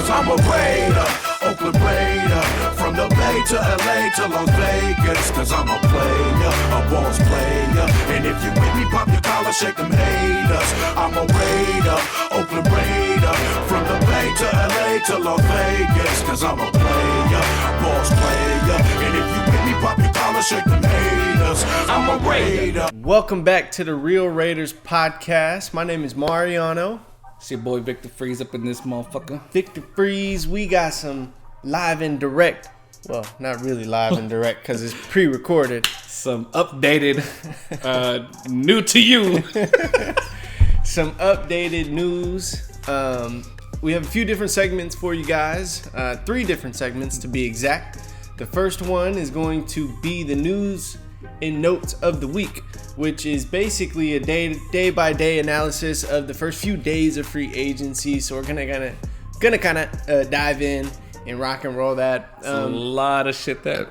cause I'm a Raider, Oakland Raider. From the Bay to LA to Las Vegas, cause I'm a player, a boss player. And if you with me, pop your collar, shake them haters. I'm a Raider, Oakland Raider. From the Bay to LA to Las Vegas, cause I'm a player, boss player. And if you with me, pop your collar, shake them haters. I'm a Raider. Welcome back to the Real Raiders podcast. My name is Mariano. It's your boy Victor Freeze up in this motherfucker. Victor Freeze, we got some live and direct. Well, not really live and direct because it's pre-recorded. Some updated, new to you. Some updated news. We have a few different segments for you guys. 3 different segments to be exact. The first one is going to be the news and notes of the week, which is basically a day-by-day analysis of the first few days of free agency. So we're gonna kind of dive in and rock and roll that. A lot of shit that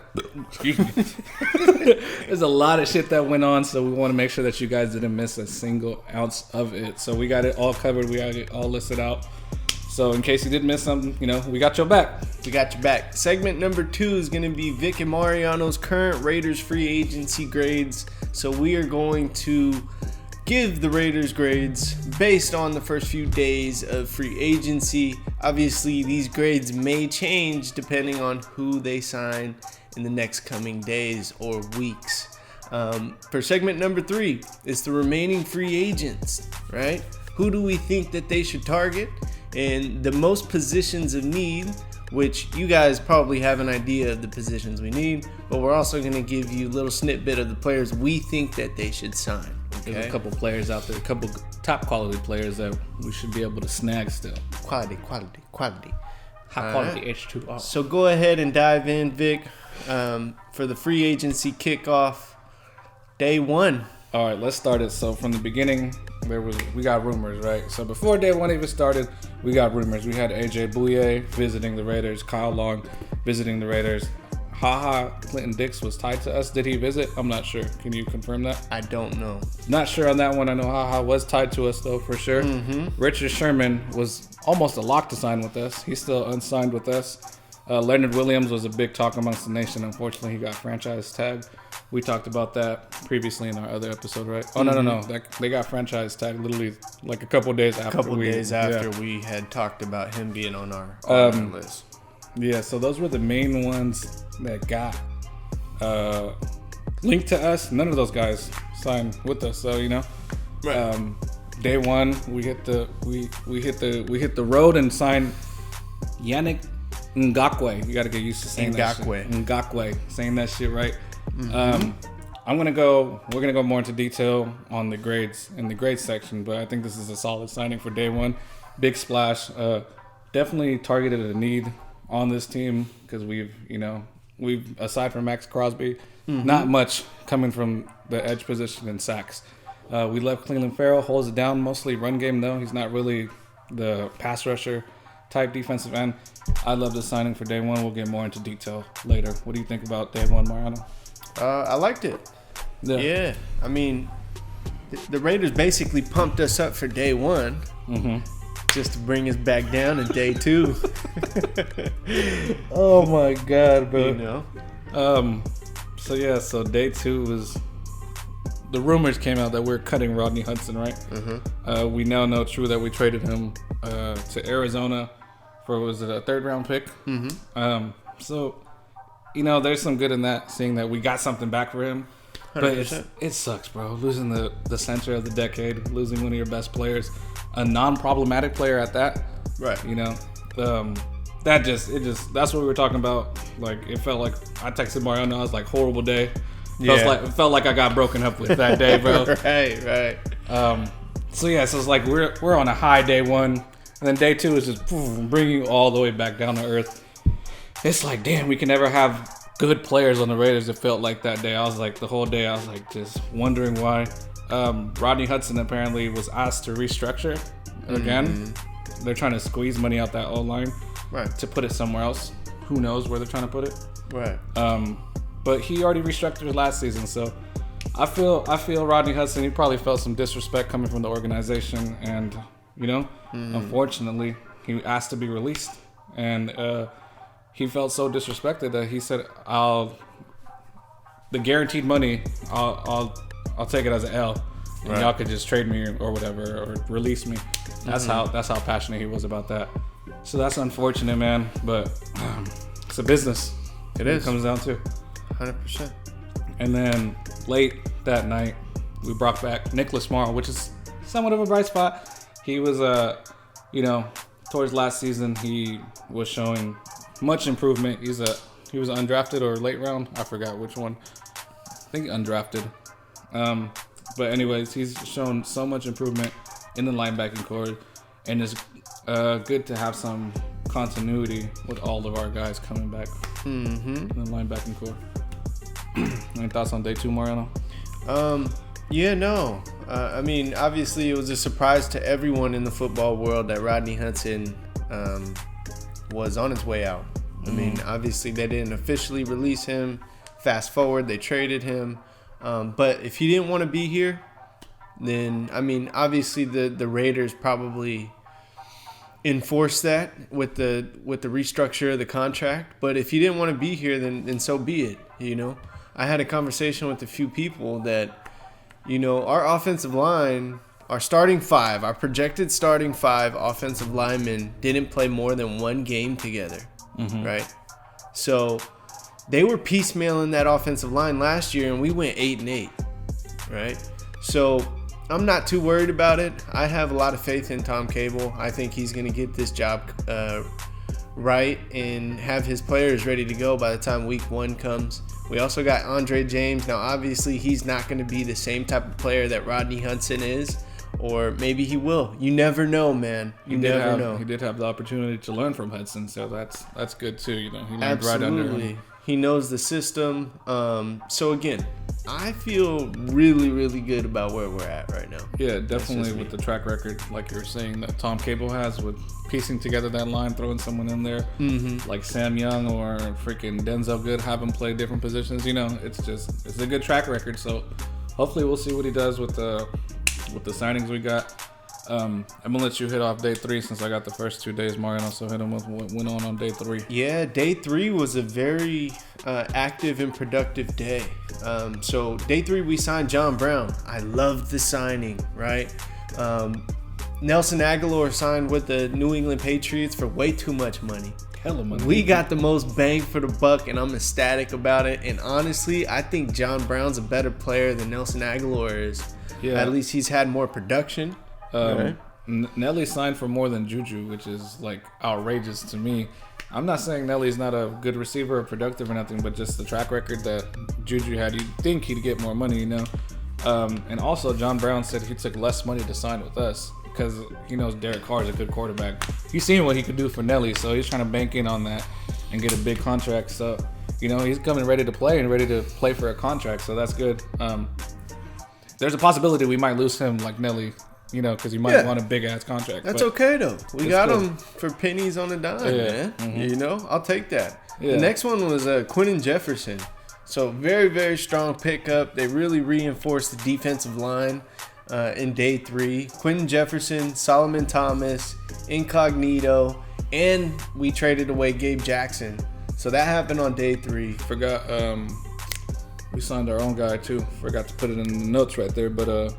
there's a lot of shit that went on, so we want to make sure that you guys didn't miss a single ounce of it. So we got it all covered. We got it all listed out. So in case you did miss something, we got your back. We got your back. Segment number 2 is going to be Vic and Mariano's current Raiders free agency grades. So we are going to give the Raiders grades based on the first few days of free agency. Obviously, these grades may change depending on who they sign in the next coming days or weeks. For segment number 3, it's the remaining free agents, right? Who do we think that they should target? And the most positions of need, which you guys probably have an idea of the positions we need, but we're also going to give you a little snippet of the players we think that they should sign. Okay? There's a couple players out there, a couple top quality players that we should be able to snag still. Quality. High quality H2O. So go ahead and dive in, Vic, for the free agency kickoff, day 1. All right, let's start it. So from the beginning, we got rumors, right? So before day 1 even started, we got rumors. We had AJ Bouye visiting the Raiders, Kyle Long visiting the Raiders. Clinton Dix was tied to us. Did he visit? I'm not sure. Can you confirm that? I don't know. Not sure on that one. I know was tied to us though for sure. Mm-hmm. Richard Sherman was almost a lock to sign with us. He's still unsigned with us. Leonard Williams was a big talk amongst the nation. Unfortunately, he got franchise tagged. We talked about that previously in our other episode, right? Oh, no. They got franchise tagged literally like a couple days after. We had talked about him being on our list. Yeah, so those were the main ones that got linked to us. None of those guys signed with us, so Right. Day 1, we hit the road and signed Yannick Ngakoue. You got to get used to saying that shit. Ngakoue, saying that shit right. Mm-hmm. We're gonna go more into detail on the grades in the grades section, but I think this is a solid signing for day 1. Big splash. Definitely targeted a need on this team because we've aside from Max Crosby, not much coming from the edge position in sacks. We left Cleveland Farrell, holds it down, mostly run game though. He's not really the pass rusher type defensive end. I love the signing for day 1. We'll get more into detail later. What do you think about day 1, Mariano? I liked it. Yeah. I mean, the Raiders basically pumped us up for day 1. Mm-hmm. Just to bring us back down in day 2. Oh my God, bro. So day 2 was the rumors came out that we're cutting Rodney Hudson, right? Mm-hmm. We now know true that we traded him to Arizona for a 3rd round pick. Mm-hmm. So there's some good in that, seeing that we got something back for him. 100%. But it sucks, bro. Losing the center of the decade, losing one of your best players, a non-problematic player at that. Right. That's what we were talking about. Like, it felt like I texted Mariano. I was like, horrible day. Yeah. It felt like I got broken up with that day, bro. Right. So it's like we're on a high day 1, and then day 2 is just bringing you all the way back down to earth. It's like, damn, we can never have good players on the Raiders. It felt like that day. I was like, the whole day, I was like, just wondering why. Rodney Hudson apparently was asked to restructure again. Mm-hmm. They're trying to squeeze money out that O-line to put it somewhere else. Who knows where they're trying to put it? Right. But he already restructured last season, so I feel Rodney Hudson, he probably felt some disrespect coming from the organization, and unfortunately, he asked to be released. and he felt so disrespected that he said, the guaranteed money, I'll take it as an L, and y'all could just trade me or whatever, or release me. That's how passionate he was about that. So that's unfortunate, man. But it's a business. It is. It comes down to 100%. And then late that night, we brought back Nicholas Morrow, which is somewhat of a bright spot. He was, towards last season, he was showing much improvement. He was undrafted or late round. I forgot which one. I think undrafted. But anyways, he's shown so much improvement in the linebacking core, and it's good to have some continuity with all of our guys coming back in the linebacking core. Any thoughts on day 2, Mariano? I mean, obviously it was a surprise to everyone in the football world that Rodney Hudson was on his way out. I mean, obviously they didn't officially release him. Fast forward, they traded him. But if he didn't want to be here, then, I mean, obviously the Raiders probably enforced that with the restructure of the contract. But if he didn't want to be here, then so be it, you know. I had a conversation with a few people that, you know, our offensive line, our projected starting 5 offensive linemen didn't play more than 1 game together, right? So they were piecemealing that offensive line last year, and we went 8-8, right? So I'm not too worried about it. I have a lot of faith in Tom Cable. I think he's going to get this job right and have his players ready to go by the time week 1 comes. We also got Andre James. Now, obviously, he's not going to be the same type of player that Rodney Hudson is, or maybe he will. You never know, man. You never know. He did have the opportunity to learn from Hudson, so that's good too. You know, he learned Absolutely. Right under him. He knows the system. So again, I feel really, really good about where we're at right now. Yeah, definitely with the track record, like you were saying, that Tom Cable has with piecing together that line, throwing someone in there like Sam Young or freaking Denzel Good, have him play different positions. You know, it's a good track record. So hopefully we'll see what he does with the signings we got. I'm gonna let you hit off day 3 since I got the first 2 days, Mariano. So hit him with what went on day 3. Yeah, day 3 was a very active and productive day. So day 3 we signed John Brown. I loved the signing, right? Nelson Aguilar signed with the New England Patriots for way too much money. Hella money. We got the most bang for the buck, and I'm ecstatic about it. And honestly, I think John Brown's a better player than Nelson Aguilar is. Yeah. At least he's had more production. Right. Nelly signed for more than Juju, which is like outrageous to me. I'm not saying Nelly's not a good receiver or productive or nothing, but just the track record that Juju had, you'd think he'd get more money, you know. And also, John Brown said he took less money to sign with us because he knows Derek Carr is a good quarterback. He's seen what he could do for Nelly, so he's trying to bank in on that and get a big contract. So, you know, he's coming ready to play and ready to play for a contract, so that's good. There's a possibility we might lose him like Nelly, you know, because he might want a big-ass contract. That's okay, though. We got him for pennies on a dime, man. You know, I'll take that. Yeah. The next one was Quinton Jefferson. So very, very strong pickup. They really reinforced the defensive line in day 3. Quinton Jefferson, Solomon Thomas, Incognito, and we traded away Gabe Jackson. So that happened on day 3. Forgot we signed our own guy, too. Forgot to put it in the notes right there, but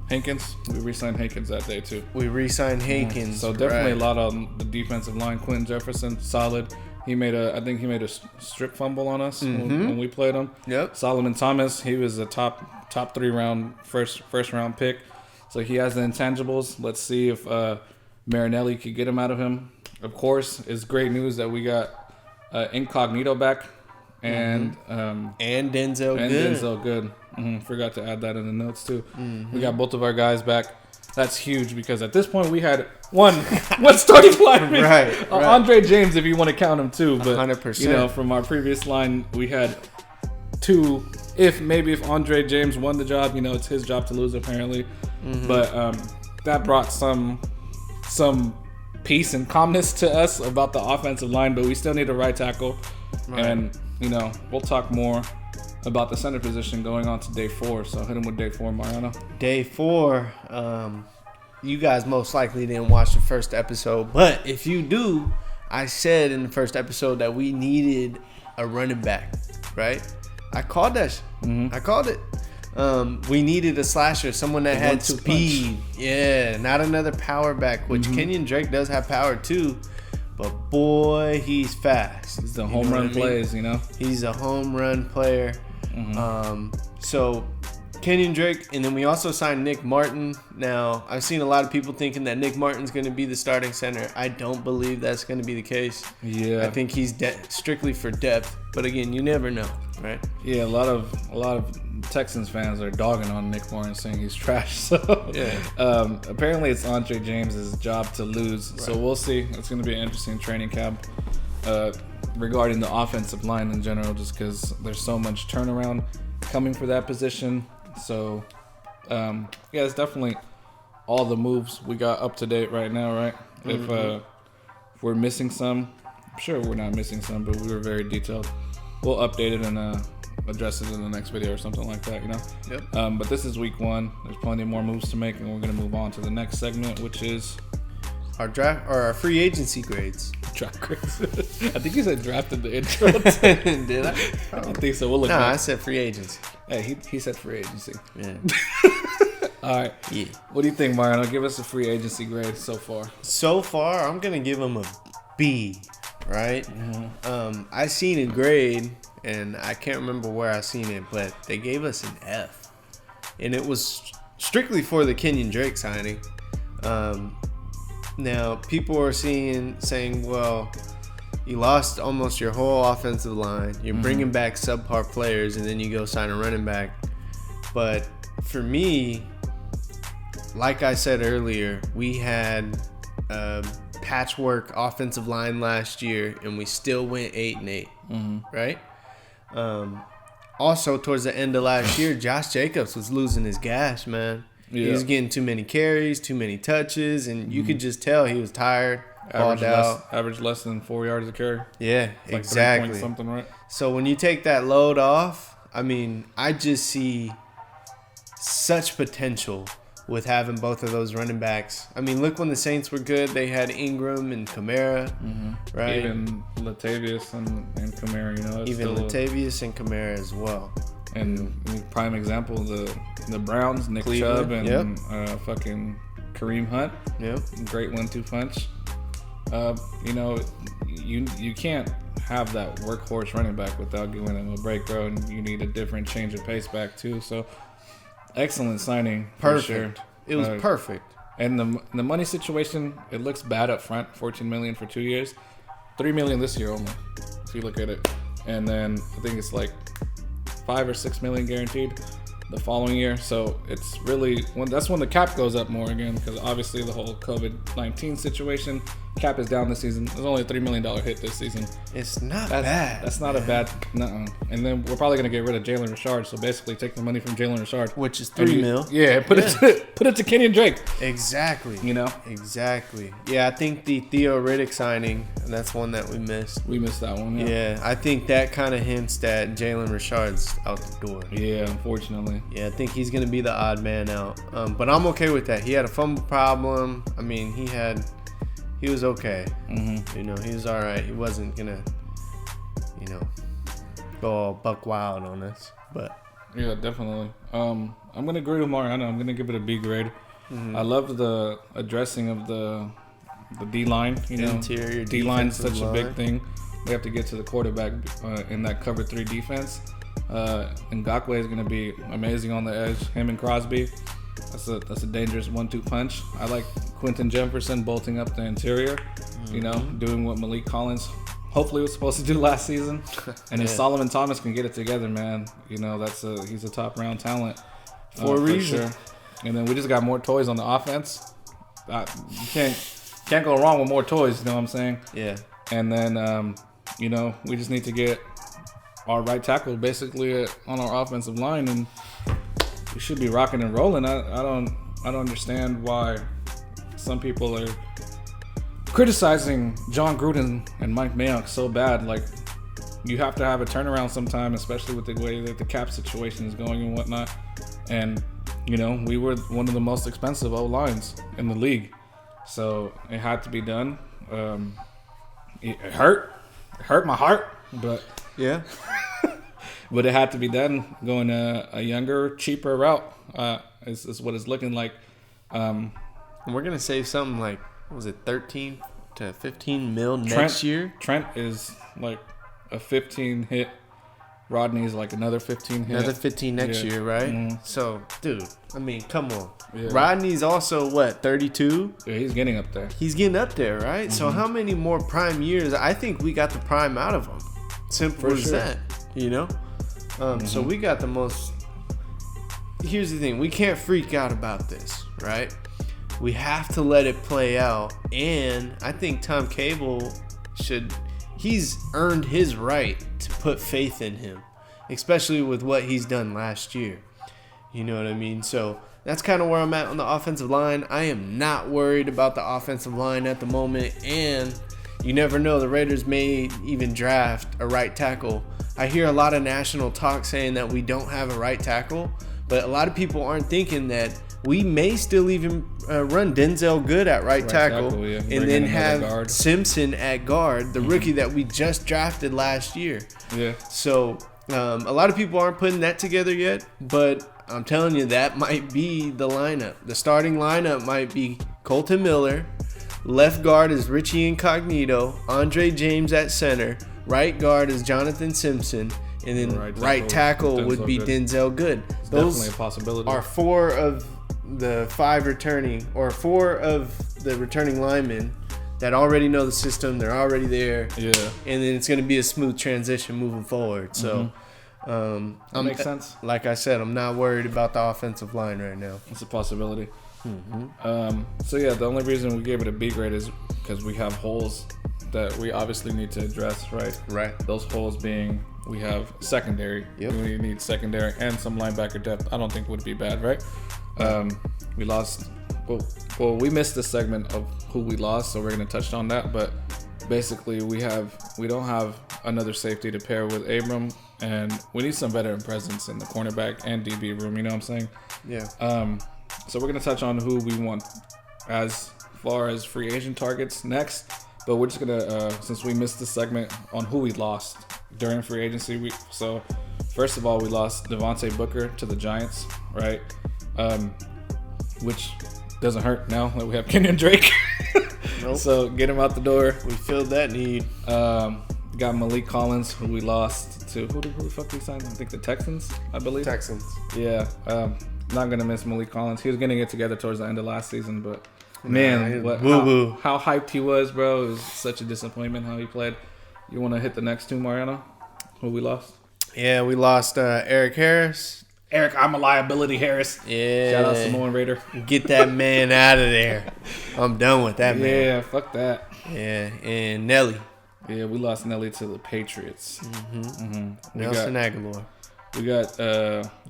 Hankins, we re-signed Hankins that day too. We re-signed Hankins. So definitely a lot on the defensive line. Quinton Jefferson, solid. I think he made a strip fumble on us when we played him. Yep. Solomon Thomas, he was a top 3 round first round pick. So he has the intangibles. Let's see if Marinelli could get him out of him. Of course, it's great news that we got Incognito back and Denzel Good. Forgot to add that in the notes too. We got both of our guys back. That's huge because at this point we had one starting lineman. Right. Andre James, if you want to count him too, but 100%. You know, from our previous line we had 2. If Andre James won the job, you know, it's his job to lose apparently. But that brought some peace and calmness to us about the offensive line. But we still need a right tackle, and you know we'll talk more about the center position going on to day 4. So hit him with day 4, Mariano. Day 4, you guys most likely didn't watch the first episode, but if you do, I said in the first episode that we needed a running back, right? I called that. I called it. We needed a slasher, someone that had speed. Punch. Yeah, not another power back, which Kenyon Drake does have power too. But boy, he's fast. He's the home run plays, you know? He's a home run player. So Kenyon Drake, and then we also signed Nick Martin. Now, I've seen a lot of people thinking that Nick Martin's going to be the starting center. I don't believe that's going to be the case. Yeah. I think he's strictly for depth. But again, you never know, right? Yeah, a lot of Texans fans are dogging on Nick Martin, saying he's trash. So yeah. Apparently it's Andre James's job to lose. Right. So we'll see. It's going to be an interesting training camp regarding the offensive line in general, just because there's so much turnaround coming for that position. So, yeah, it's definitely all the moves we got up to date right now, right? If we're missing some, I'm sure we're not missing some, but we were very detailed. We'll update it and address it in the next video or something like that, you know? Yep. But this is week 1. There's plenty more moves to make, and we're going to move on to the next segment, which is our draft or our free agency grades. Draft grades. I think you said draft in the intro. Did I? I don't think so. We'll look. No, I said free agency. Hey, he said free agency. Yeah. All right. Yeah. What do you think, Mariano? Give us a free agency grade so far. So far, I'm gonna give him a B. Right. I seen a grade, and I can't remember where I seen it, but they gave us an F, and it was strictly for the Kenyon Drake signing. Now, people are saying, well, you lost almost your whole offensive line. You're bringing back subpar players, and then you go sign a running back. But for me, like I said earlier, we had a patchwork offensive line last year, and we still went 8-8, right? Also, towards the end of last year, Josh Jacobs was losing his gas, man. Yeah. He was getting too many carries, too many touches, and you could just tell he was tired, balled out. Average less than 4 yards a carry. Yeah, like exactly. 3 point something, right? So when you take that load off, I mean, I just see such potential with having both of those running backs. I mean, look when the Saints were good, they had Ingram and Kamara, right? Even Latavius and Kamara, you know. Even Latavius and Kamara as well. And prime example, the Browns, Nick Chubb and fucking Kareem Hunt. Yep. Great 1-2 punch. You know, you can't have that workhorse running back without giving him a break, bro. And you need a different change of pace back too. So, excellent signing. Perfect. For sure. It was perfect. And the money situation, it looks bad up front. $14 million for 2 years, $3 million this year only. If you look at it, and then I think it's like $5 or $6 million guaranteed the following year. So it's really that's when the cap goes up more again, because obviously the whole COVID-19 situation, cap is down this season. There's only a $3 million hit this season. It's not bad. That's not a bad. Nuh-uh. And then we're probably gonna get rid of Jalen Richard. So basically, take the money from Jalen Richard, which is $3 million. Yeah, put it to Kenyon Drake. Exactly. You know. Exactly. Yeah, I think the Theo Riddick signing, that's one that we missed. We missed that one. Yeah, I think that kind of hints that Jalen Richard's out the door. Yeah, unfortunately. Yeah, I think he's gonna be the odd man out. But I'm okay with that. He had a fumble problem. I mean, he was okay. You know, he was all right. He wasn't gonna, you know, go all buck wild on us. But yeah, definitely. I'm gonna agree with Mariano. I'm gonna give it a B grade. I love the addressing of the D line. You know, interior D line is such a big thing. We have to get to the quarterback in that cover 3 defense. Ngakoue is gonna be amazing on the edge. Him and Crosby. That's a dangerous 1-2 punch. I like Quentin Jefferson bolting up the interior, you know, doing what Malik Collins hopefully was supposed to do last season. And if Solomon Thomas can get it together, man, you know, he's a top round talent for a reason. Sure. And then we just got more toys on the offense. You can't go wrong with more toys, you know what I'm saying? Yeah. And then you know, we just need to get our right tackle basically on our offensive line, and we should be rocking and rolling. I don't understand why some people are criticizing John Gruden and Mike Mayock so bad. Like, you have to have a turnaround sometime, especially with the way that the cap situation is going and whatnot. And, you know, we were one of the most expensive O-lines in the league. So it had to be done. it hurt my heart, but Yeah. but it had to be done. Going a younger, cheaper route is what it's looking like. And we're gonna save something like, what was it, 13 to 15 mil next year? Trent is like a 15 hit. Rodney's like another 15 hit. Another 15 next year, right? Mm-hmm. So, dude, I mean, come on. Yeah. Rodney's also, what, 32? Yeah, he's getting up there. He's getting up there, right? Mm-hmm. So how many more prime years? I think we got the prime out of him. Simple For as sure. that, you know? So we got the most... Here's the thing. We can't freak out about this, right? We have to let it play out. And I think Tom Cable should... He's earned his right to put faith in him, especially with what he's done last year. You know what I mean? So that's kind of where I'm at on the offensive line. I am not worried about the offensive line at the moment, and you never know. The Raiders may even draft a right tackle. I hear a lot of national talk saying that we don't have a right tackle, but a lot of people aren't thinking that we may still even run Denzel Good at right tackle, yeah. and Bring then in another have guard. Simpson at guard, the rookie that we just drafted last year. Yeah. So a lot of people aren't putting that together yet, but I'm telling you, that might be the lineup. The starting lineup might be Colton Miller. Left guard is Richie Incognito. Andre James at center. Right guard is Jonathan Simpson. And then right tackle would be Denzel Good. It's Those definitely a possibility. are four of the returning linemen that already know the system. They're already there. Yeah. And then it's going to be a smooth transition moving forward. So, That makes sense. Like I said, I'm not worried about the offensive line right now. It's a possibility. So yeah, the only reason we gave it a B grade is because we have holes that we obviously need to address, right? Right. Those holes being we have secondary. Yep. We need secondary and some linebacker depth. I don't think would be bad, right? We lost. Well, we missed the segment of who we lost, so we're gonna touch on that. But basically, we don't have another safety to pair with Abram, and we need some veteran presence in the cornerback and DB room. You know what I'm saying? Yeah. So we're gonna touch on who we want as far as free agent targets next. But we're just gonna, since we missed the segment on who we lost during free agency week. So first of all, we lost Devontae Booker to the Giants, right? Which doesn't hurt now that we have Kenyon Drake. Nope. So get him out the door. We filled that need. Got Malik Collins, who we lost to who the fuck we signed? I think the Texans, I believe. Texans. Yeah. Not gonna miss Malik Collins. He was getting it together towards the end of last season, but man, how hyped he was, bro. It was such a disappointment how he played. You want to hit the next two, Mariano? Who we lost? Yeah, we lost Eric Harris. Eric, I'm a liability, Harris. Yeah. Shout out Samoan Raider. Get that man out of there. I'm done with that man. Yeah, fuck that. Yeah, and Nelly. Yeah, we lost Nelly to the Patriots. Nelson Aguilar. We got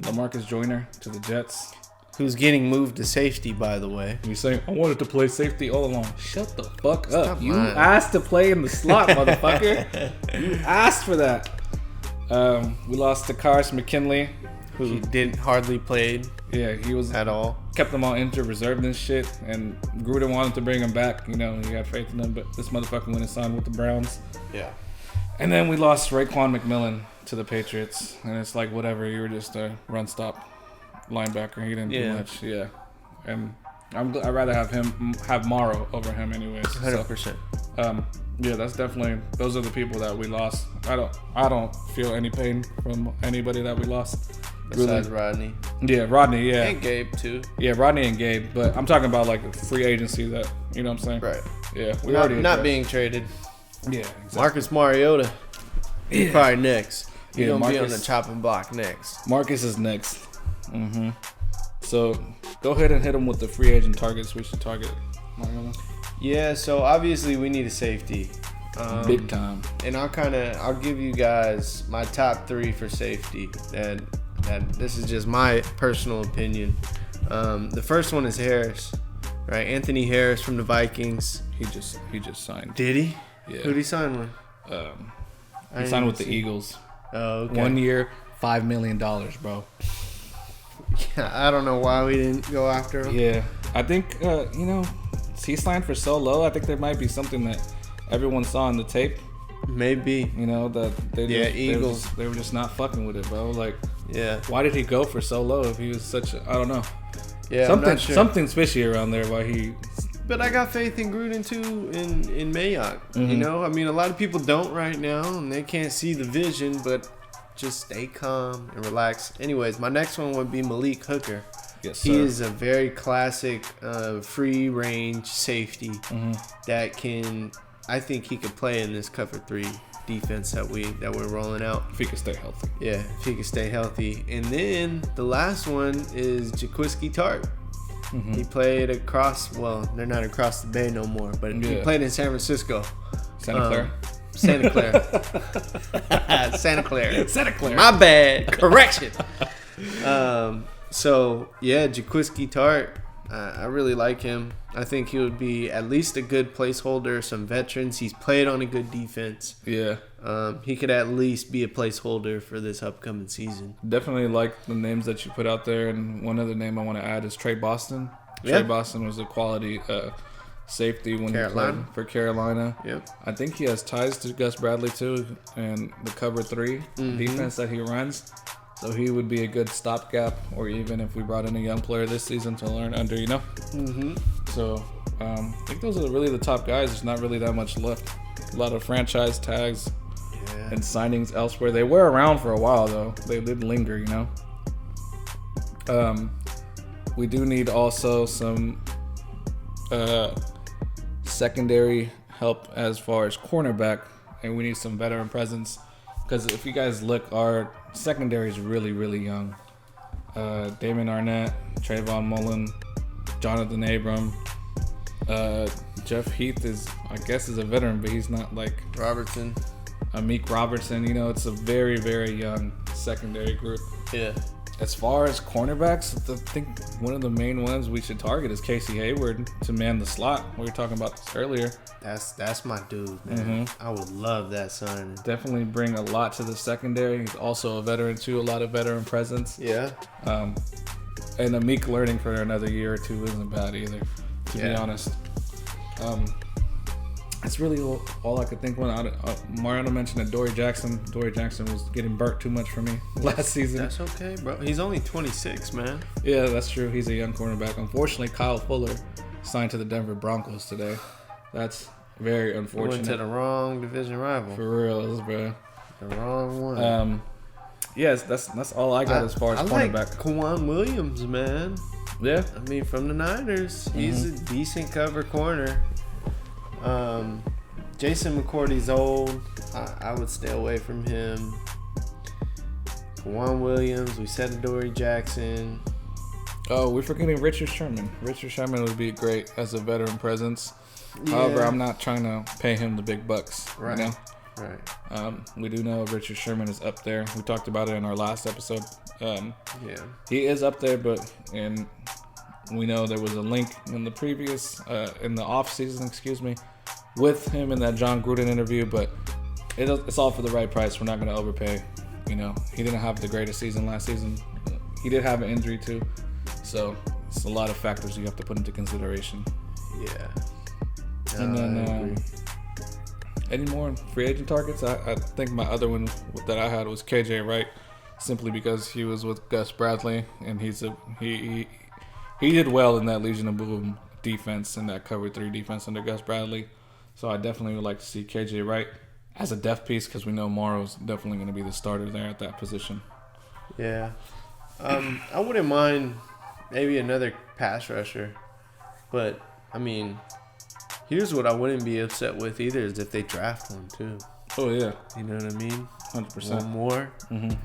LaMarcus Joyner to the Jets. Who's getting moved to safety, by the way. You saying, I wanted to play safety all along. Shut the fuck up. Stop You lying. asked to play in the slot, motherfucker. You asked for that. We lost to Karis McKinley, Who didn't hardly played yeah, he was at all. kept him on injured reserve and shit. And Gruden wanted to bring him back. You know, he had faith in him, but this motherfucker went and signed with the Browns. Yeah. And then we lost Raekwon McMillan to the Patriots. And it's like, whatever, you were just a run stop linebacker. He didn't do much. Yeah. And I'd rather have Morrow over him anyways. 100%. So, yeah, that's definitely, those are the people that we lost. I don't feel any pain from anybody that we lost. Besides Rodney. Yeah, Rodney, yeah. And Gabe, too. Yeah, Rodney and Gabe. But I'm talking about like free agency that, you know what I'm saying? Right. Yeah. We Not already being traded. Yeah, exactly. Marcus Mariota. He's probably next. He's Yeah, going to be on Marcus- the chopping block next. Marcus is next. So go ahead and hit him with the free agent targets we should target. Mariano. Yeah, so obviously we need a safety. Big time. And I'll give you guys my top 3 for safety. And this is just my personal opinion. The first one is Harris, right? Anthony Harris from the Vikings. He just signed. Did he? Yeah. Who did he sign with? He signed with the Eagles. Oh, okay. 1 year, $5 million, bro. I don't know why we didn't go after him. Yeah, I think he signed for so low. I think there might be something that everyone saw in the tape. Maybe. You know, that Eagles. They were just not fucking with it, bro. Like, yeah. Why did he go for so low if he was such a, I don't know. Yeah, something's fishy around there. Why he? But I got faith in Gruden too in Mayock. Mm-hmm. You know, I mean, a lot of people don't right now, and they can't see the vision. But just stay calm and relax. Anyways, my next one would be Malik Hooker. Yes, sir. He is a very classic free range safety that can. I think he could play in this cover 3 defense that we're rolling out. If he could stay healthy. Yeah, if he could stay healthy. And then the last one is Jaquiski Tartt. Mm-hmm. He played across. Well, they're not across the bay no more, but he played in San Francisco. Santa Clara. Santa Clara. Santa Clara. Santa Clara. My bad. Correction. So yeah, Jaquiski Tartt. I really like him. I think he would be at least a good placeholder. Some veterans. He's played on a good defense. Yeah. He could at least be a placeholder for this upcoming season. Definitely like the names that you put out there. And one other name I want to add is Trey Boston. Yeah. Trey Boston was a quality safety when he played for Carolina. Yep. I think he has ties to Gus Bradley too, and the cover 3 defense that he runs. So he would be a good stopgap, or even if we brought in a young player this season to learn under, you know. Mm-hmm. So I think those are really the top guys. There's not really that much left. A lot of franchise tags and signings elsewhere. They were around for a while though. They did linger, you know. We do need also some secondary help as far as cornerback, and we need some veteran presence. Because if you guys look, our secondary is really, really young. Damon Arnett, Trayvon Mullen, Jonathan Abram, Jeff Heath is a veteran, but he's not like Robertson. Amik Robertson. You know, it's a very, very young secondary group. Yeah. As far as cornerbacks, I think one of the main ones we should target is Casey Hayward to man the slot. We were talking about this earlier. That's my dude, man. I would love that signing. Definitely bring a lot to the secondary. He's also a veteran too, a lot of veteran presence. Yeah. And Amik learning for another year or two isn't bad either, to be honest. That's really all I could think. When Mariano mentioned that Dory Jackson was getting burnt too much for me last season. That's okay, bro. He's only 26, man. Yeah, that's true. He's a young cornerback. Unfortunately, Kyle Fuller signed to the Denver Broncos today. That's very unfortunate. Went to the wrong division rival. For real, bro. The wrong one. Yes, that's all I got as far as cornerback. I like Kwan Williams, man. Yeah. I mean, from the Niners, he's a decent cover corner. Jason McCourty's old. I would stay away from him. Kwan Williams, we said Dory Jackson. Oh, we're forgetting Richard Sherman. Richard Sherman would be great as a veteran presence. Yeah. However, I'm not trying to pay him the big bucks. Right. You know? Right. We do know Richard Sherman is up there. We talked about it in our last episode. He is up there, and we know there was a link in the previous, in the off season, with him in that John Gruden interview, but it's all for the right price. We're not going to overpay. You know, he didn't have the greatest season last season. He did have an injury too, so it's a lot of factors you have to put into consideration. Yeah. And then any more free agent targets? I think my other one that I had was KJ Wright, simply because he was with Gus Bradley, and he did well in that Legion of Boom defense and that cover 3 defense under Gus Bradley. So I definitely would like to see KJ Wright as a depth piece, because we know Morrow's definitely going to be the starter there at that position. Yeah. I wouldn't mind maybe another pass rusher, but I mean, here's what I wouldn't be upset with either is if they draft one too. Oh yeah, you know what I mean? 100%. One more. I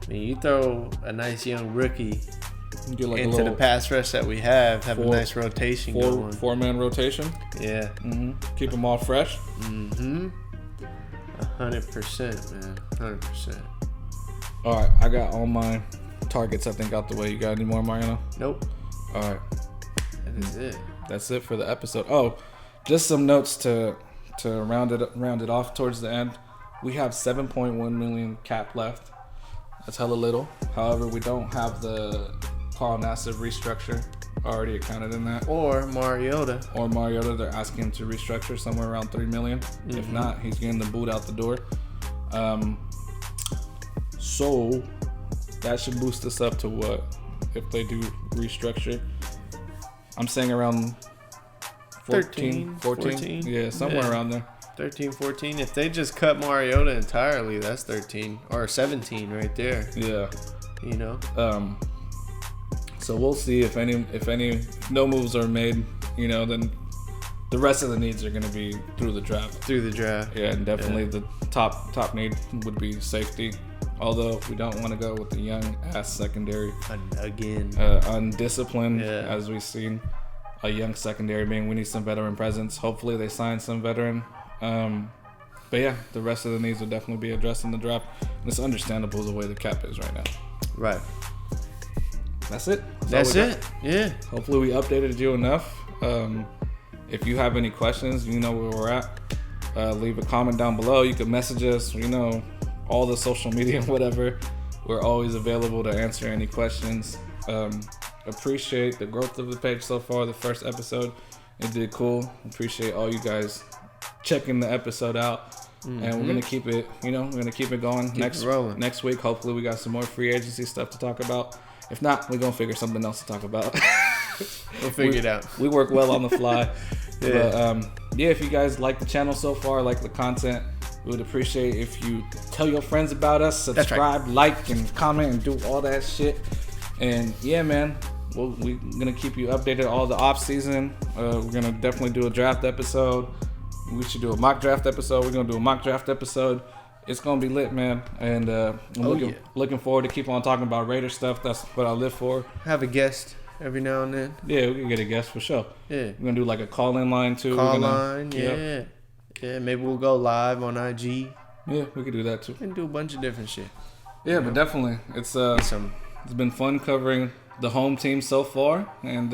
mean, you throw a nice young rookie like into the pass rush that we have a nice rotation going. 4-man rotation. Yeah. Keep them all fresh. 100%, man. 100%. All right, I got all my targets, I think, out the way. You got any more, Mariano? Nope. All right. That is it. That's it for the episode. Oh, just some notes to round it off towards the end. We have 7.1 million cap left. That's hella little. However, we don't have the Carl Nassib restructure already accounted in that. Or Mariota. They're asking him to restructure somewhere around $3 million. Mm-hmm. If not, he's getting the boot out the door. So that should boost us up to what if they do restructure? I'm saying around 14. Yeah, somewhere around there. 13, 14. If they just cut Mariota entirely, that's 13 or 17 right there. Yeah. You know. So we'll see if no moves are made. You know, then the rest of the needs are going to be through the draft. Yeah, and definitely the top need would be safety. Although we don't want to go with the young ass secondary again. Undisciplined, as we've seen. A young secondary being we need some veteran presence. Hopefully they sign some veteran. But yeah, the rest of the needs will definitely be addressed in the draft. And it's understandable the way the cap is right now. Right. That's it. That's it. Yeah. Hopefully we updated you enough. If you have any questions, you know where we're at. Leave a comment down below. You can message us. You know, all the social media, whatever. We're always available to answer any questions. Appreciate the growth of the page so far. The first episode, it did cool. Appreciate all you guys checking the episode out. Mm-hmm. And we're gonna keep it, we're gonna keep it going. Next week, hopefully we got some more free agency stuff to talk about. If not, we're gonna figure something else to talk about. We'll figure it out. We work well on the fly. But if you guys like the channel so far, like the content, we would appreciate if you tell your friends about us, subscribe, like, and comment, and do all that shit. And yeah, man, we're gonna keep you updated all the off season. We're gonna definitely do a draft episode. We should do a mock draft episode. We're gonna do a mock draft episode. It's gonna be lit, man. And I'm looking forward to keep on talking about Raider stuff. That's what I live for. Have a guest every now and then. Yeah, we can get a guest for sure. Yeah, we're gonna do like a call-in line too. Yeah. Maybe we'll go live on IG. Yeah, we could do that too. We can do a bunch of different shit. Yeah, but definitely, it's been fun covering the home team so far, and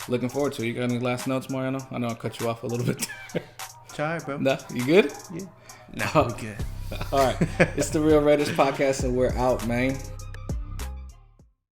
looking forward to it. You got any last notes, Mariano? I know I cut you off a little bit. Try, bro. Nah, you good? Yeah. Nah, we good. All right. It's the Real Raiders Podcast, and we're out, man.